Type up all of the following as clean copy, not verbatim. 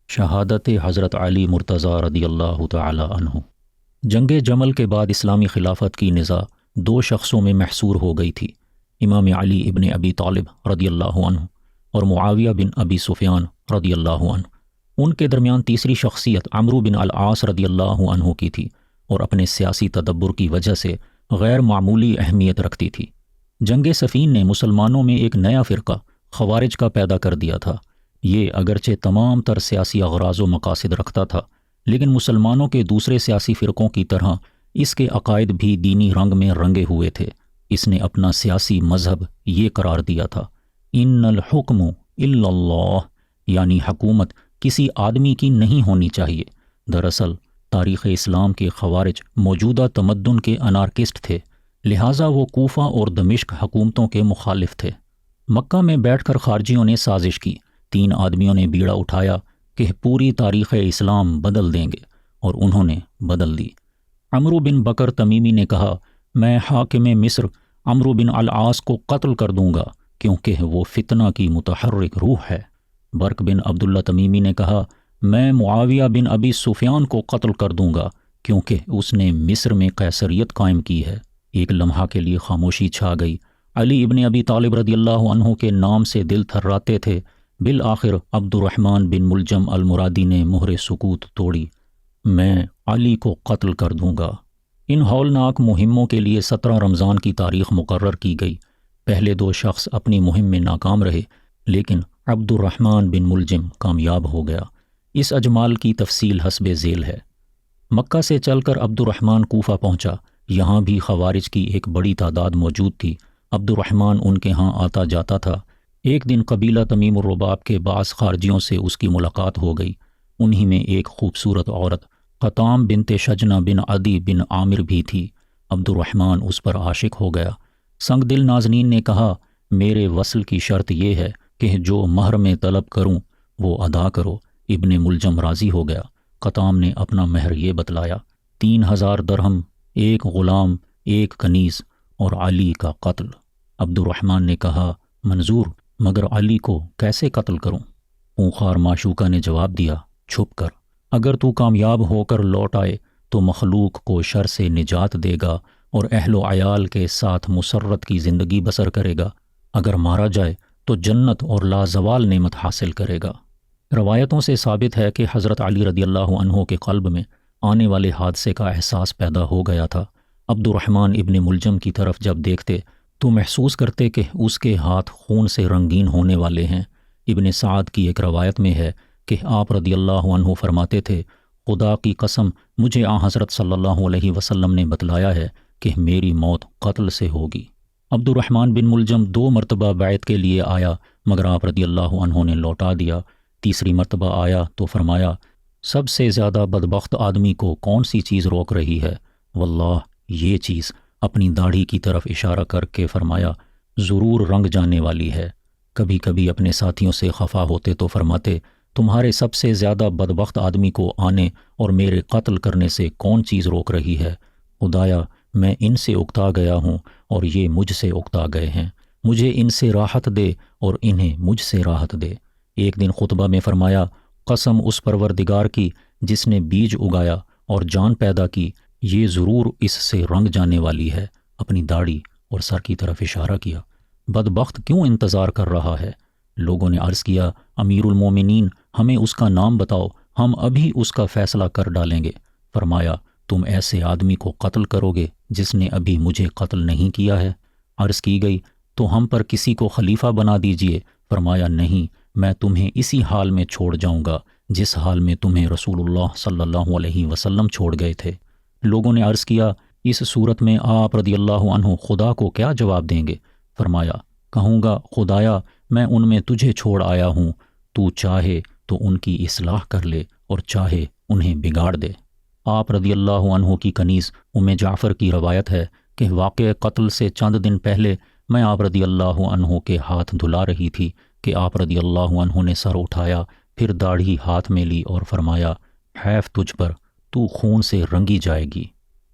شہادت حضرت علی مرتضیٰ رضی اللہ تعالی عنہ۔ جنگ جمل کے بعد اسلامی خلافت کی نزاع دو شخصوں میں محصور ہو گئی تھی، امام علی ابن ابی طالب رضی اللہ عنہ اور معاویہ بن ابی سفیان رضی اللہ عنہ۔ ان کے درمیان تیسری شخصیت عمرو بن العاص رضی اللہ عنہ کی تھی اور اپنے سیاسی تدبر کی وجہ سے غیر معمولی اہمیت رکھتی تھی۔ جنگ صفین نے مسلمانوں میں ایک نیا فرقہ خوارج کا پیدا کر دیا تھا۔ یہ اگرچہ تمام تر سیاسی اغراض و مقاصد رکھتا تھا، لیکن مسلمانوں کے دوسرے سیاسی فرقوں کی طرح اس کے عقائد بھی دینی رنگ میں رنگے ہوئے تھے۔ اس نے اپنا سیاسی مذہب یہ قرار دیا تھا، ان الحکم الا اللہ، یعنی حکومت کسی آدمی کی نہیں ہونی چاہیے۔ دراصل تاریخ اسلام کے خوارج موجودہ تمدن کے انارکسٹ تھے، لہٰذا وہ کوفہ اور دمشق حکومتوں کے مخالف تھے۔ مکہ میں بیٹھ کر خارجیوں نے سازش کی، 3 آدمیوں نے بیڑا اٹھایا کہ پوری تاریخ اسلام بدل دیں گے، اور انہوں نے بدل دی۔ عمرو بن بکر تمیمی نے کہا، میں حاکم مصر عمرو بن العاص کو قتل کر دوں گا کیونکہ وہ فتنہ کی متحرک روح ہے۔ برق بن عبداللہ تمیمی نے کہا، میں معاویہ بن ابی سفیان کو قتل کر دوں گا کیونکہ اس نے مصر میں قیصریت قائم کی ہے۔ ایک لمحہ کے لیے خاموشی چھا گئی۔ علی ابن ابی طالب رضی اللہ عنہ کے نام سے دل تھراتے تھے۔ بالآخر عبد الرحمن بن ملجم المرادی نے مہر سکوت توڑی، میں علی کو قتل کر دوں گا۔ ان ہولناک مہموں کے لیے 17 رمضان کی تاریخ مقرر کی گئی۔ پہلے 2 شخص اپنی مہم میں ناکام رہے، لیکن عبد الرحمن بن ملجم کامیاب ہو گیا۔ اس اجمال کی تفصیل حسب ذیل ہے۔ مکہ سے چل کر عبد الرحمن کوفہ پہنچا۔ یہاں بھی خوارج کی ایک بڑی تعداد موجود تھی۔ عبد الرحمن ان کے ہاں آتا جاتا تھا۔ ایک دن قبیلہ تمیم الرباب کے بعض خارجیوں سے اس کی ملاقات ہو گئی۔ انہی میں ایک خوبصورت عورت قطام بنت شجنہ بن عدی بن عامر بھی تھی۔ عبد الرحمن اس پر عاشق ہو گیا۔ سنگ دل نازنین نے کہا، میرے وصل کی شرط یہ ہے کہ جو مہر میں طلب کروں وہ ادا کرو۔ ابن ملجم راضی ہو گیا۔ قطام نے اپنا مہر یہ بتلایا، 3000 درہم، 1 غلام، 1 کنیز اور علی کا قتل۔ عبد الرحمن نے کہا، منظور، مگر علی کو کیسے قتل کروں؟ خونخوار معشوقہ نے جواب دیا، چھپ کر۔ اگر تو کامیاب ہو کر لوٹ آئے تو مخلوق کو شر سے نجات دے گا اور اہل و عیال کے ساتھ مسرت کی زندگی بسر کرے گا۔ اگر مارا جائے تو جنت اور لازوال نعمت حاصل کرے گا۔ روایتوں سے ثابت ہے کہ حضرت علی رضی اللہ عنہ کے قلب میں آنے والے حادثے کا احساس پیدا ہو گیا تھا۔ عبد الرحمن ابن ملجم کی طرف جب دیکھتے تو محسوس کرتے کہ اس کے ہاتھ خون سے رنگین ہونے والے ہیں۔ ابن سعد کی ایک روایت میں ہے کہ آپ رضی اللہ عنہ فرماتے تھے، خدا کی قسم مجھے حضرت صلی اللہ علیہ وسلم نے بتلایا ہے کہ میری موت قتل سے ہوگی۔ عبد الرحمن بن ملجم 2 مرتبہ بیعت کے لیے آیا، مگر آپ رضی اللہ عنہ نے لوٹا دیا۔ تیسری مرتبہ آیا تو فرمایا، سب سے زیادہ بدبخت آدمی کو کون سی چیز روک رہی ہے؟ واللہ یہ چیز، اپنی داڑھی کی طرف اشارہ کر کے فرمایا، ضرور رنگ جانے والی ہے۔ کبھی کبھی اپنے ساتھیوں سے خفا ہوتے تو فرماتے، تمہارے سب سے زیادہ بدبخت آدمی کو آنے اور میرے قتل کرنے سے کون چیز روک رہی ہے؟ خدایا، میں ان سے اکتا گیا ہوں اور یہ مجھ سے اکتا گئے ہیں۔ مجھے ان سے راحت دے اور انہیں مجھ سے راحت دے۔ ایک دن خطبہ میں فرمایا، قسم اس پروردگار کی جس نے بیج اگایا اور جان پیدا کی، یہ ضرور اس سے رنگ جانے والی ہے۔ اپنی داڑھی اور سر کی طرف اشارہ کیا۔ بدبخت کیوں انتظار کر رہا ہے؟ لوگوں نے عرض کیا، امیر المومنین، ہمیں اس کا نام بتاؤ، ہم ابھی اس کا فیصلہ کر ڈالیں گے۔ فرمایا، تم ایسے آدمی کو قتل کرو گے جس نے ابھی مجھے قتل نہیں کیا ہے؟ عرض کی گئی، تو ہم پر کسی کو خلیفہ بنا دیجئے۔ فرمایا، نہیں، میں تمہیں اسی حال میں چھوڑ جاؤں گا جس حال میں تمہیں رسول اللہ صلی اللہ علیہ وسلم چھوڑ گئے تھے۔ لوگوں نے عرض کیا، اس صورت میں آپ رضی اللہ عنہ خدا کو کیا جواب دیں گے؟ فرمایا، کہوں گا، خدایا، میں ان میں تجھے چھوڑ آیا ہوں، تو چاہے تو ان کی اصلاح کر لے اور چاہے انہیں بگاڑ دے۔ آپ رضی اللہ عنہ کی کنیز ام جعفر کی روایت ہے کہ واقع قتل سے چند دن پہلے میں آپ رضی اللہ عنہ کے ہاتھ دھلا رہی تھی کہ آپ رضی اللہ عنہ نے سر اٹھایا، پھر داڑھی ہاتھ میں لی اور فرمایا، حیف تجھ پر، تو خون سے رنگی جائے گی۔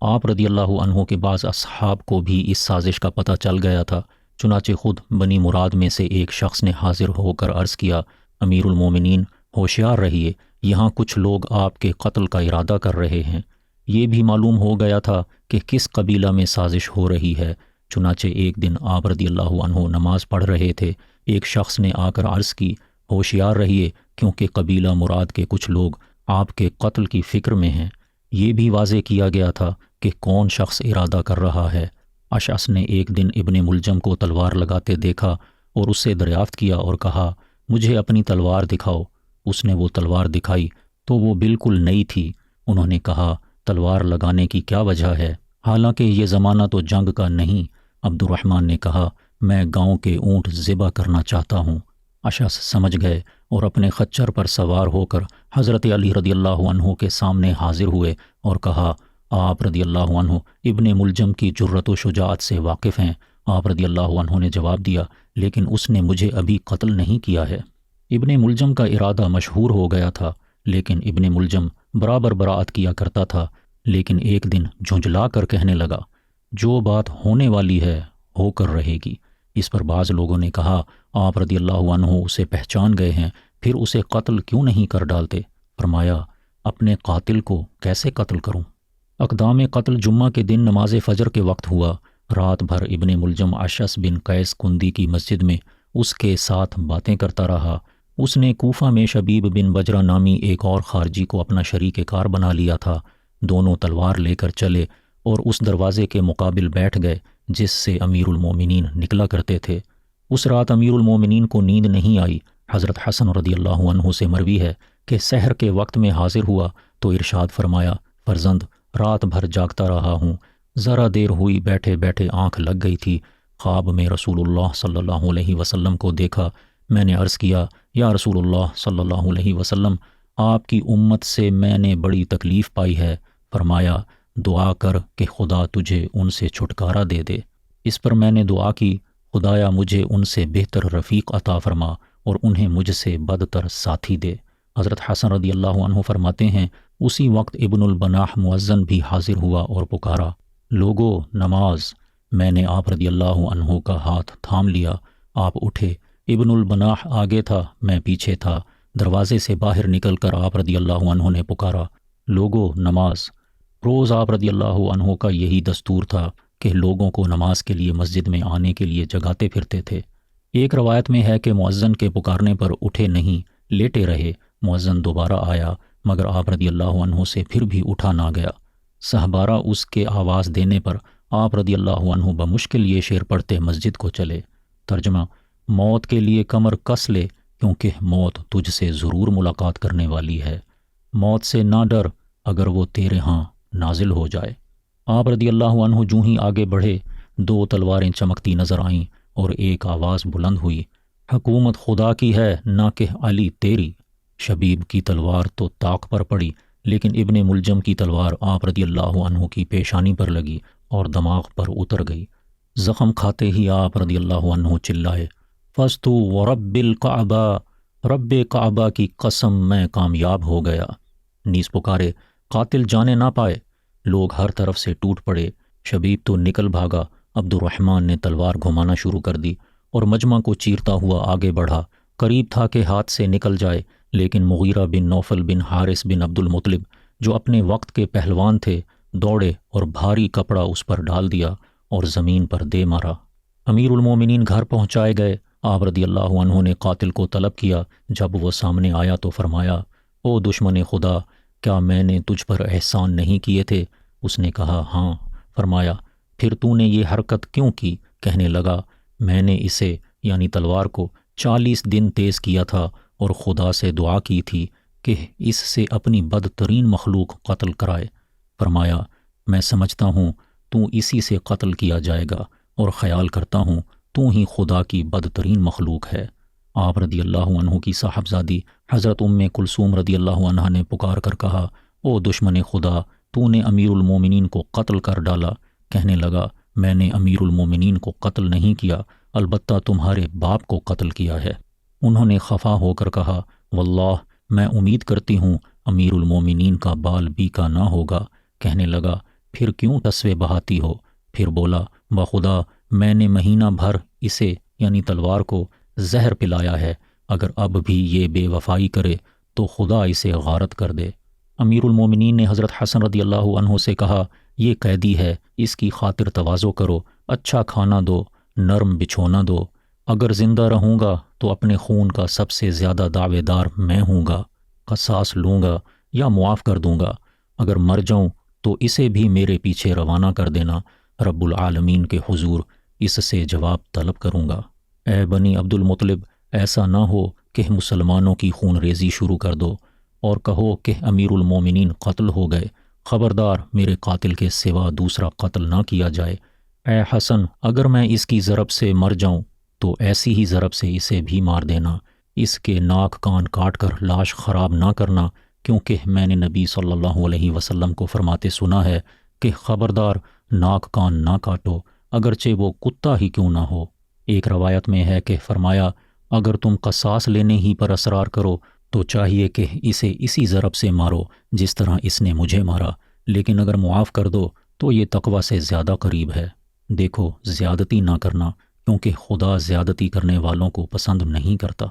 آپ رضی اللہ عنہ کے بعض اصحاب کو بھی اس سازش کا پتہ چل گیا تھا، چنانچہ خود بنی مراد میں سے ایک شخص نے حاضر ہو کر عرض کیا، امیر المومنین، ہوشیار رہیے، یہاں کچھ لوگ آپ کے قتل کا ارادہ کر رہے ہیں۔ یہ بھی معلوم ہو گیا تھا کہ کس قبیلہ میں سازش ہو رہی ہے۔ چنانچہ ایک دن آپ رضی اللہ عنہ نماز پڑھ رہے تھے، ایک شخص نے آ کر عرض کی، ہوشیار رہیے کیونکہ قبیلہ مراد کے کچھ لوگ آپ کے قتل کی فکر میں ہیں۔ یہ بھی واضح کیا گیا تھا کہ کون شخص ارادہ کر رہا ہے۔ اشعث نے ایک دن ابن ملجم کو تلوار لگاتے دیکھا اور اس سے دریافت کیا اور کہا، مجھے اپنی تلوار دکھاؤ۔ اس نے وہ تلوار دکھائی تو وہ بالکل نئی تھی۔ انہوں نے کہا، تلوار لگانے کی کیا وجہ ہے؟ حالانکہ یہ زمانہ تو جنگ کا نہیں۔ عبد الرحمن نے کہا، میں گاؤں کے اونٹ ذبح کرنا چاہتا ہوں۔ اشعث سمجھ گئے اور اپنے خچر پر سوار ہو کر حضرت علی رضی اللہ عنہ کے سامنے حاضر ہوئے اور کہا، آپ رضی اللہ عنہ ابن ملجم کی جرت و شجاعت سے واقف ہیں؟ آپ رضی اللہ عنہ نے جواب دیا، لیکن اس نے مجھے ابھی قتل نہیں کیا ہے۔ ابن ملجم کا ارادہ مشہور ہو گیا تھا، لیکن ابن ملجم برابر براعت کیا کرتا تھا، لیکن ایک دن جھنجھلا کر کہنے لگا، جو بات ہونے والی ہے ہو کر رہے گی۔ اس پر بعض لوگوں نے کہا، آپ رضی اللہ عنہ اسے پہچان گئے ہیں، پھر اسے قتل کیوں نہیں کر ڈالتے؟ فرمایا، اپنے قاتل کو کیسے قتل کروں؟ اقدام قتل جمعہ کے دن نماز فجر کے وقت ہوا۔ رات بھر ابن ملجم اشعث بن قیس کندی کی مسجد میں اس کے ساتھ باتیں کرتا رہا۔ اس نے کوفہ میں شبیب بن بجرہ نامی ایک اور خارجی کو اپنا شریک کار بنا لیا تھا۔ دونوں تلوار لے کر چلے اور اس دروازے کے مقابل بیٹھ گئے جس سے امیر المومنین نکلا کرتے تھے۔ اس رات امیر المومنین کو نیند نہیں آئی۔ حضرت حسن رضی اللہ عنہ سے مروی ہے کہ سحر کے وقت میں حاضر ہوا تو ارشاد فرمایا، فرزند، رات بھر جاگتا رہا ہوں، ذرا دیر ہوئی بیٹھے بیٹھے آنکھ لگ گئی تھی، خواب میں رسول اللہ صلی اللہ علیہ وسلم کو دیکھا۔ میں نے عرض کیا، یا رسول اللہ صلی اللہ علیہ وسلم، آپ کی امت سے میں نے بڑی تکلیف پائی ہے۔ فرمایا، دعا کر کہ خدا تجھے ان سے چھٹکارا دے دے۔ اس پر میں نے دعا کی، خدایا مجھے ان سے بہتر رفیق عطا فرما اور انہیں مجھ سے بدتر ساتھی دے۔ حضرت حسن رضی اللہ عنہ فرماتے ہیں، اسی وقت ابن البناح مؤذن بھی حاضر ہوا اور پکارا، لوگو نماز۔ میں نے آپ رضی اللہ عنہ کا ہاتھ تھام لیا۔ آپ اٹھے۔ ابن البناح آگے تھا، میں پیچھے تھا۔ دروازے سے باہر نکل کر آپ رضی اللہ عنہ نے پکارا، لوگو نماز۔ روز آپ رضی اللہ عنہ کا یہی دستور تھا کہ لوگوں کو نماز کے لیے مسجد میں آنے کے لیے جگاتے پھرتے تھے۔ ایک روایت میں ہے کہ مؤذن کے پکارنے پر اٹھے نہیں، لیٹے رہے۔ مؤذن دوبارہ آیا مگر آپ رضی اللہ عنہ سے پھر بھی اٹھا نہ گیا۔ سہبارہ اس کے آواز دینے پر آپ رضی اللہ عنہ بمشکل یہ شعر پڑھتے مسجد کو چلے۔ ترجمہ، موت کے لیے کمر کس لے کیونکہ موت تجھ سے ضرور ملاقات کرنے والی ہے۔ موت سے نہ ڈر اگر وہ تیرے ہاں نازل ہو جائے۔ آپ رضی اللہ عنہ جوں ہی آگے بڑھے، دو تلواریں چمکتی نظر آئیں اور ایک آواز بلند ہوئی، حکومت خدا کی ہے نہ کہ علی تیری۔ شبیب کی تلوار تو طاق پر پڑی، لیکن ابن ملجم کی تلوار آپ رضی اللہ عنہ کی پیشانی پر لگی اور دماغ پر اتر گئی۔ زخم کھاتے ہی آپ رضی اللہ عنہ چلائے، فَاسْتُو وَرَبِّ الْكَعْبَةِ، رب کعبہ کی قسم میں کامیاب ہو گیا۔ نیز پکارے، قاتل جانے نہ پائے۔ لوگ ہر طرف سے ٹوٹ پڑے۔ شبیب تو نکل بھاگا۔ عبد الرحمن نے تلوار گھمانا شروع کر دی اور مجمع کو چیرتا ہوا آگے بڑھا۔ قریب تھا کہ ہاتھ سے نکل جائے، لیکن مغیرہ بن نوفل بن حارث بن عبد المطلب جو اپنے وقت کے پہلوان تھے دوڑے اور بھاری کپڑا اس پر ڈال دیا اور زمین پر دے مارا۔ امیر المومنین گھر پہنچائے گئے۔ آپ رضی اللہ عنہ نے قاتل کو طلب کیا۔ جب وہ سامنے آیا تو فرمایا، او دشمن خدا، کیا میں نے تجھ پر احسان نہیں کیے تھے؟ اس نے کہا، ہاں۔ فرمایا، پھر تو نے یہ حرکت کیوں کی؟ کہنے لگا، میں نے اسے یعنی تلوار کو 40 دن تیز کیا تھا اور خدا سے دعا کی تھی کہ اس سے اپنی بدترین مخلوق قتل کرائے۔ فرمایا، میں سمجھتا ہوں تو اسی سے قتل کیا جائے گا اور خیال کرتا ہوں تو ہی خدا کی بدترین مخلوق ہے۔ آپ رضی اللہ عنہ کی صاحبزادی حضرت کلثوم رضی اللہ عنہ نے پکار کر کہا، او دشمن خدا، تو نے امیر المومنین کو قتل کر ڈالا۔ کہنے لگا، میں نے امیر المومنین کو قتل نہیں کیا، البتہ تمہارے باپ کو قتل کیا ہے۔ انہوں نے خفا ہو کر کہا، واللہ میں امید کرتی ہوں امیر المومنین کا بال بیکا نہ ہوگا۔ کہنے لگا، پھر کیوں تسوے بہاتی ہو؟ پھر بولا، بخدا میں نے مہینہ بھر اسے یعنی تلوار کو زہر پلایا ہے، اگر اب بھی یہ بے وفائی کرے تو خدا اسے غارت کر دے۔ امیر المومنین نے حضرت حسن رضی اللہ عنہ سے کہا، یہ قیدی ہے، اس کی خاطر تواضع کرو، اچھا کھانا دو، نرم بچھونا دو۔ اگر زندہ رہوں گا تو اپنے خون کا سب سے زیادہ دعوے دار میں ہوں گا، قصاص لوں گا یا معاف کر دوں گا۔ اگر مر جاؤں تو اسے بھی میرے پیچھے روانہ کر دینا، رب العالمین کے حضور اس سے جواب طلب کروں گا۔ اے بنی عبد المطلب، ایسا نہ ہو کہ مسلمانوں کی خون ریزی شروع کر دو اور کہو کہ امیر المومنین قتل ہو گئے، خبردار میرے قاتل کے سوا دوسرا قتل نہ کیا جائے۔ اے حسن، اگر میں اس کی ضرب سے مر جاؤں تو ایسی ہی ضرب سے اسے بھی مار دینا، اس کے ناک کان کاٹ کر لاش خراب نہ کرنا، کیونکہ میں نے نبی صلی اللہ علیہ وسلم کو فرماتے سنا ہے کہ خبردار ناک کان نہ کاٹو، اگرچہ وہ کتا ہی کیوں نہ ہو۔ ایک روایت میں ہے کہ فرمایا، اگر تم قصاص لینے ہی پر اصرار کرو تو چاہیے کہ اسے اسی ضرب سے مارو جس طرح اس نے مجھے مارا، لیکن اگر معاف کر دو تو یہ تقوی سے زیادہ قریب ہے۔ دیکھو، زیادتی نہ کرنا، کیونکہ خدا زیادتی کرنے والوں کو پسند نہیں کرتا۔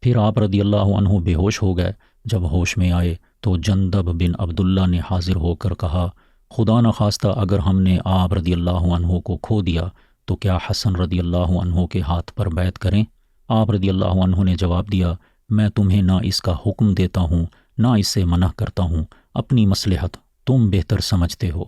پھر آپ رضی اللہ عنہ بے ہوش ہو گئے۔ جب ہوش میں آئے تو جندب بن عبداللہ نے حاضر ہو کر کہا، خدا نخواستہ اگر ہم نے آپ رضی اللہ عنہ کو کھو دیا تو کیا حسن رضی اللہ عنہ کے ہاتھ پر بیعت کریں؟ آپ رضی اللہ عنہ نے جواب دیا، میں تمہیں نہ اس کا حکم دیتا ہوں نہ اس سے منع کرتا ہوں، اپنی مصلحت تم بہتر سمجھتے ہو۔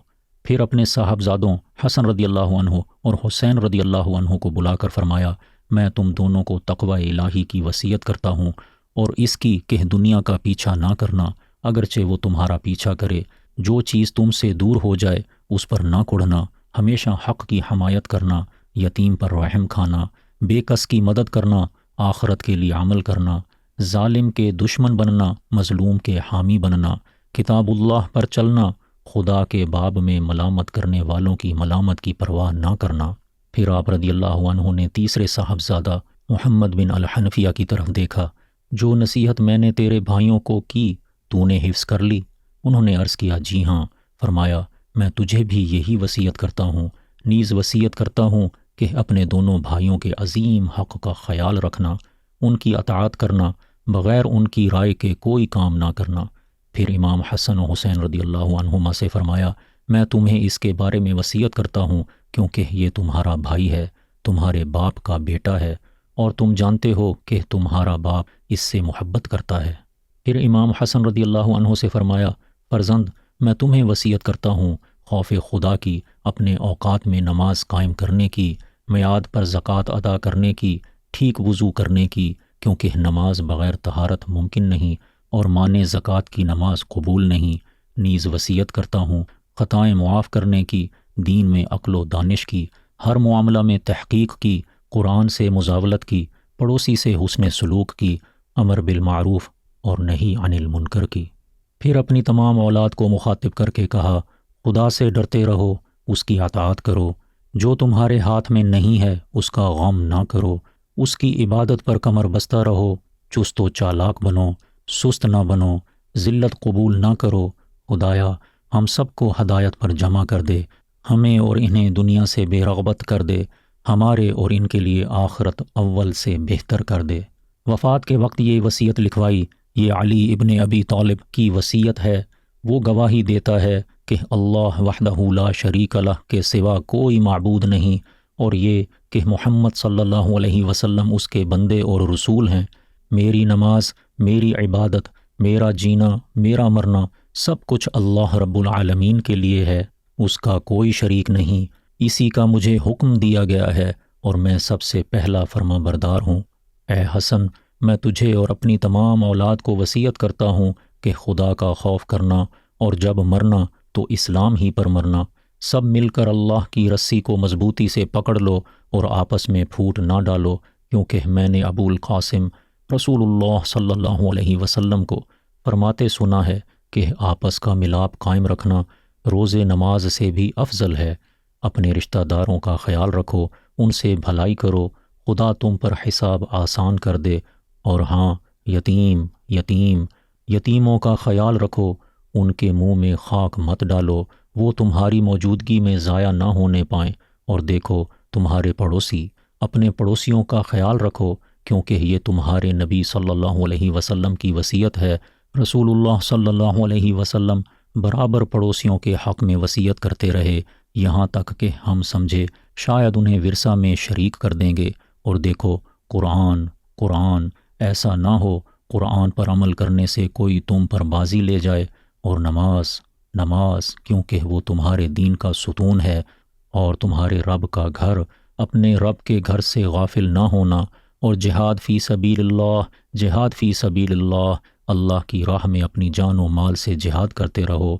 پھر اپنے صاحبزادوں حسن رضی اللہ عنہ اور حسین رضی اللہ عنہ کو بلا کر فرمایا، میں تم دونوں کو تقوی الہی کی وصیت کرتا ہوں اور اس کی کہ دنیا کا پیچھا نہ کرنا، اگرچہ وہ تمہارا پیچھا کرے۔ جو چیز تم سے دور ہو جائے اس پر نہ کڑنا، ہمیشہ حق کی حمایت کرنا، یتیم پر رحم کھانا، بے کس کی مدد کرنا، آخرت کے لیے عمل کرنا، ظالم کے دشمن بننا، مظلوم کے حامی بننا، کتاب اللہ پر چلنا، خدا کے باب میں ملامت کرنے والوں کی ملامت کی پرواہ نہ کرنا۔ پھر آپ رضی اللہ عنہ نے تیسرے صاحبزادہ محمد بن الحنفیہ کی طرف دیکھا، جو نصیحت میں نے تیرے بھائیوں کو کی تو نے حفظ کر لی؟ انہوں نے عرض کیا، جی ہاں۔ فرمایا، میں تجھے بھی یہی وصیت کرتا ہوں، نیز وصیت کرتا ہوں کہ اپنے دونوں بھائیوں کے عظیم حق کا خیال رکھنا، ان کی اطاعت کرنا، بغیر ان کی رائے کے کوئی کام نہ کرنا۔ پھر امام حسن و حسین رضی اللہ عنہما سے فرمایا، میں تمہیں اس کے بارے میں وصیت کرتا ہوں کیونکہ یہ تمہارا بھائی ہے، تمہارے باپ کا بیٹا ہے، اور تم جانتے ہو کہ تمہارا باپ اس سے محبت کرتا ہے۔ پھر امام حسن رضی اللہ عنہ سے فرمایا، فرزند، میں تمہیں وصیت کرتا ہوں خوف خدا کی، اپنے اوقات میں نماز قائم کرنے کی، میعاد پر زکوٰۃ ادا کرنے کی، ٹھیک وضو کرنے کی، کیونکہ نماز بغیر طہارت ممکن نہیں اور مانے زکوٰۃ کی نماز قبول نہیں۔ نیز وصیت کرتا ہوں خطائیں معاف کرنے کی، دین میں عقل و دانش کی، ہر معاملہ میں تحقیق کی، قرآن سے مزاولت کی، پڑوسی سے حسن سلوک کی، امر بالمعروف اور نہی عن المنکر کی۔ پھر اپنی تمام اولاد کو مخاطب کر کے کہا، خدا سے ڈرتے رہو، اس کی اطاعت کرو، جو تمہارے ہاتھ میں نہیں ہے اس کا غم نہ کرو، اس کی عبادت پر کمر بستہ رہو، چست و چالاک بنو، سست نہ بنو، ذلت قبول نہ کرو۔ خدایا ہم سب کو ہدایت پر جمع کر دے، ہمیں اور انہیں دنیا سے بے رغبت کر دے، ہمارے اور ان کے لیے آخرت اول سے بہتر کر دے۔ وفات کے وقت یہ وصیت لکھوائی، یہ علی ابن ابی طالب کی وصیت ہے۔ وہ گواہی دیتا ہے کہ اللہ وحدہ لا شریک لہ کے سوا کوئی معبود نہیں، اور یہ کہ محمد صلی اللہ علیہ وسلم اس کے بندے اور رسول ہیں۔ میری نماز، میری عبادت، میرا جینا، میرا مرنا، سب کچھ اللہ رب العالمین کے لیے ہے، اس کا کوئی شریک نہیں، اسی کا مجھے حکم دیا گیا ہے اور میں سب سے پہلا فرما بردار ہوں۔ اے حسن، میں تجھے اور اپنی تمام اولاد کو وصیت کرتا ہوں کہ خدا کا خوف کرنا اور جب مرنا تو اسلام ہی پر مرنا۔ سب مل کر اللہ کی رسی کو مضبوطی سے پکڑ لو اور آپس میں پھوٹ نہ ڈالو، کیونکہ میں نے ابو القاسم رسول اللہ صلی اللہ علیہ وسلم کو فرماتے سنا ہے کہ آپس کا ملاپ قائم رکھنا روز نماز سے بھی افضل ہے۔ اپنے رشتہ داروں کا خیال رکھو، ان سے بھلائی کرو، خدا تم پر حساب آسان کر دے۔ اور ہاں، یتیموں کا خیال رکھو، ان کے منہ میں خاک مت ڈالو، وہ تمہاری موجودگی میں ضائع نہ ہونے پائیں۔ اور دیکھو تمہارے پڑوسی، اپنے پڑوسیوں کا خیال رکھو، کیونکہ یہ تمہارے نبی صلی اللہ علیہ وسلم کی وصیت ہے، رسول اللہ صلی اللہ علیہ وسلم برابر پڑوسیوں کے حق میں وصیت کرتے رہے، یہاں تک کہ ہم سمجھے شاید انہیں ورثہ میں شریک کر دیں گے۔ اور دیکھو قرآن ایسا نہ ہو قرآن پر عمل کرنے سے کوئی تم پر بازی لے جائے، اور نماز کیونکہ وہ تمہارے دین کا ستون ہے، اور تمہارے رب کا گھر، اپنے رب کے گھر سے غافل نہ ہونا، اور جہاد فی سبیل اللہ، اللہ کی راہ میں اپنی جان و مال سے جہاد کرتے رہو۔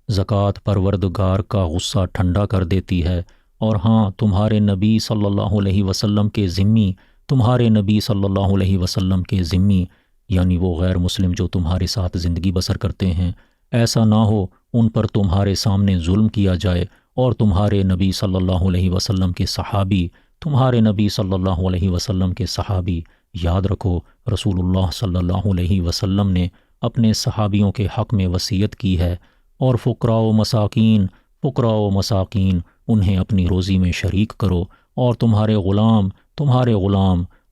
زکوٰۃ پروردگار کا غصہ ٹھنڈا کر دیتی ہے، اور ہاں تمہارے نبی صلی اللہ علیہ وسلم کے ذمی یعنی وہ غیر مسلم جو تمہارے ساتھ زندگی بسر کرتے ہیں، ایسا نہ ہو ان پر تمہارے سامنے ظلم کیا جائے، اور تمہارے نبی صلی اللہ علیہ وسلم کے صحابی یاد رکھو رسول اللہ صلی اللہ علیہ وسلم نے اپنے صحابیوں کے حق میں وصیت کی ہے، اور فقراء و مساکین انہیں اپنی روزی میں شریک کرو، اور تمہارے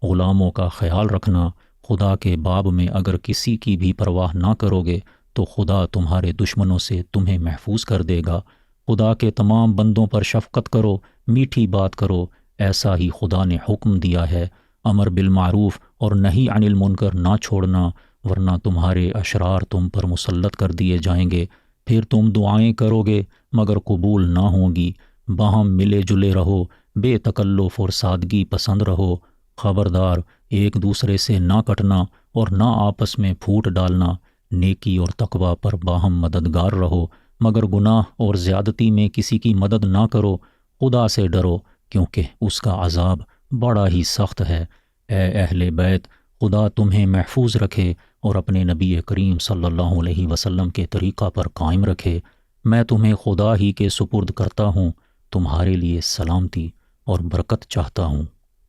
غلاموں کا خیال رکھنا۔ خدا کے باب میں اگر کسی کی بھی پرواہ نہ کرو گے تو خدا تمہارے دشمنوں سے تمہیں محفوظ کر دے گا۔ خدا کے تمام بندوں پر شفقت کرو، میٹھی بات کرو، ایسا ہی خدا نے حکم دیا ہے۔ امر بالمعروف اور نہی عن المنکر نہ چھوڑنا، ورنہ تمہارے اشرار تم پر مسلط کر دیے جائیں گے، پھر تم دعائیں کرو گے مگر قبول نہ ہوں گی۔ باہم ملے جلے رہو، بے تکلف اور سادگی پسند رہو۔ خبردار ایک دوسرے سے نہ کٹنا اور نہ آپس میں پھوٹ ڈالنا۔ نیکی اور تقوی پر باہم مددگار رہو، مگر گناہ اور زیادتی میں کسی کی مدد نہ کرو۔ خدا سے ڈرو کیونکہ اس کا عذاب بڑا ہی سخت ہے۔ اے اہل بیت، خدا تمہیں محفوظ رکھے اور اپنے نبی کریم صلی اللہ علیہ وسلم کے طریقہ پر قائم رکھے۔ میں تمہیں خدا ہی کے سپرد کرتا ہوں، تمہارے لیے سلامتی اور برکت چاہتا ہوں۔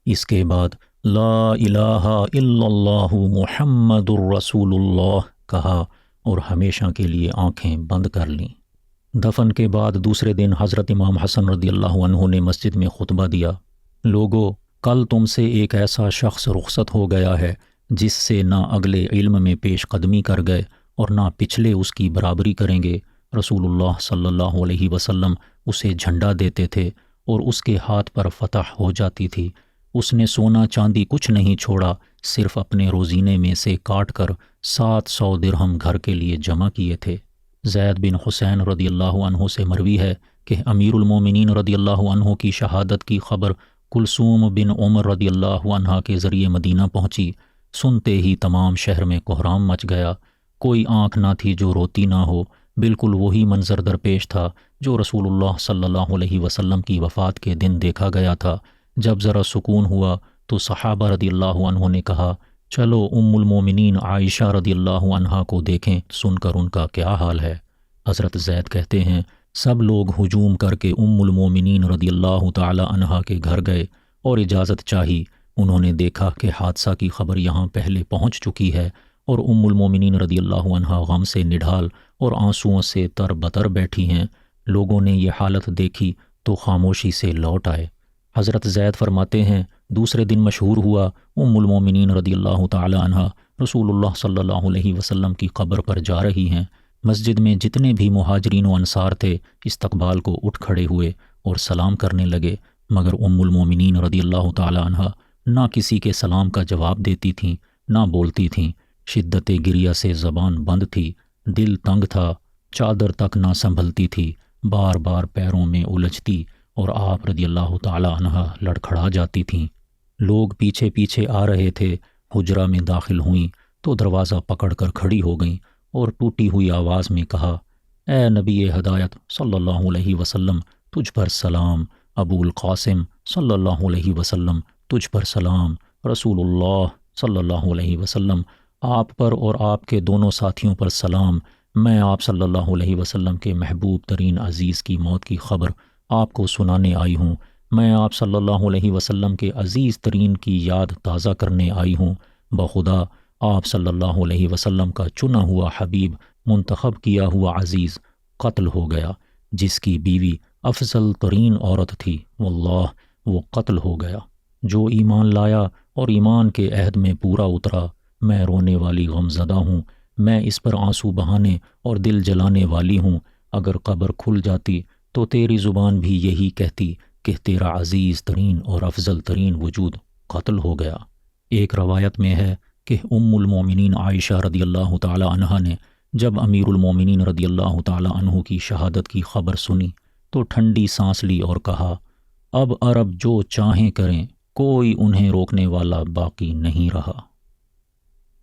اس کے بعد لا الہ الا اللہ محمد الرسول اللہ کہا اور ہمیشہ کے لیے آنکھیں بند کر لیں۔ دفن کے بعد دوسرے دن حضرت امام حسن رضی اللہ عنہ نے مسجد میں خطبہ دیا۔ لوگو، کل تم سے ایک ایسا شخص رخصت ہو گیا ہے جس سے نہ اگلے علم میں پیش قدمی کر گئے اور نہ پچھلے اس کی برابری کریں گے۔ رسول اللہ صلی اللہ علیہ وسلم اسے جھنڈا دیتے تھے اور اس کے ہاتھ پر فتح ہو جاتی تھی۔ اس نے سونا چاندی کچھ نہیں چھوڑا، صرف اپنے روزینے میں سے کاٹ کر 700 درہم گھر کے لیے جمع کیے تھے۔ زید بن حسین رضی اللہ عنہ سے مروی ہے کہ امیر المومنین رضی اللہ عنہ کی شہادت کی خبر کلثوم بن عمر رضی اللہ عنہ کے ذریعے مدینہ پہنچی۔ سنتے ہی تمام شہر میں کوہرام مچ گیا، کوئی آنکھ نہ تھی جو روتی نہ ہو۔ بالکل وہی منظر درپیش تھا جو رسول اللہ صلی اللہ علیہ وسلم کی وفات کے دن دیکھا گیا تھا۔ جب ذرا سکون ہوا تو صحابہ رضی اللہ عنہ نے کہا، چلو ام المومنین عائشہ رضی اللہ عنہا کو دیکھیں، سن کر ان کا کیا حال ہے۔ حضرت زید کہتے ہیں سب لوگ ہجوم کر کے ام المومنین رضی اللہ تعالی عنہا کے گھر گئے اور اجازت چاہی۔ انہوں نے دیکھا کہ حادثہ کی خبر یہاں پہلے پہنچ چکی ہے، اور ام المومنین رضی اللہ عنہا غم سے نڈھال اور آنسوؤں سے تر بتر بیٹھی ہیں۔ لوگوں نے یہ حالت دیکھی تو خاموشی سے لوٹ آئے۔ حضرت زید فرماتے ہیں دوسرے دن مشہور ہوا ام المومنین رضی اللہ تعالی عنہا رسول اللہ صلی اللہ علیہ وسلم کی قبر پر جا رہی ہیں۔ مسجد میں جتنے بھی مہاجرین و انصار تھے استقبال کو اٹھ کھڑے ہوئے اور سلام کرنے لگے، مگر ام المومنین رضی اللہ تعالی عنہا نہ کسی کے سلام کا جواب دیتی تھیں نہ بولتی تھیں۔ شدت گریہ سے زبان بند تھی، دل تنگ تھا، چادر تک نہ سنبھلتی تھی، بار بار پیروں میں الجھتی اور آپ رضی اللہ تعالی عنہا لڑکھڑا جاتی تھیں۔ لوگ پیچھے پیچھے آ رہے تھے، حجرہ میں داخل ہوئیں تو دروازہ پکڑ کر کھڑی ہو گئیں اور ٹوٹی ہوئی آواز میں کہا، اے نبی ہدایت صلی اللہ علیہ وسلم، تجھ پر سلام۔ ابو القاسم صلی اللہ علیہ وسلم، تجھ پر سلام۔ رسول اللہ صلی اللہ علیہ وسلم، آپ پر اور آپ کے دونوں ساتھیوں پر سلام۔ میں آپ صلی اللہ علیہ وسلم کے محبوب ترین عزیز کی موت کی خبر آپ کو سنانے آئی ہوں۔ میں آپ صلی اللہ علیہ وسلم کے عزیز ترین کی یاد تازہ کرنے آئی ہوں۔ بخدا آپ صلی اللہ علیہ وسلم کا چنا ہوا حبیب، منتخب کیا ہوا عزیز قتل ہو گیا، جس کی بیوی افضل ترین عورت تھی، واللہ وہ قتل ہو گیا۔ جو ایمان لایا اور ایمان کے عہد میں پورا اترا، میں رونے والی غمزدہ ہوں، میں اس پر آنسو بہانے اور دل جلانے والی ہوں۔ اگر قبر کھل جاتی تو تیری زبان بھی یہی کہتی کہ تیرا عزیز ترین اور افضل ترین وجود قتل ہو گیا۔ ایک روایت میں ہے کہ ام المومنین عائشہ رضی اللہ تعالی عنہا نے جب امیر المومنین رضی اللہ تعالی عنہ کی شہادت کی خبر سنی تو ٹھنڈی سانس لی اور کہا، اب عرب جو چاہیں کریں، کوئی انہیں روکنے والا باقی نہیں رہا۔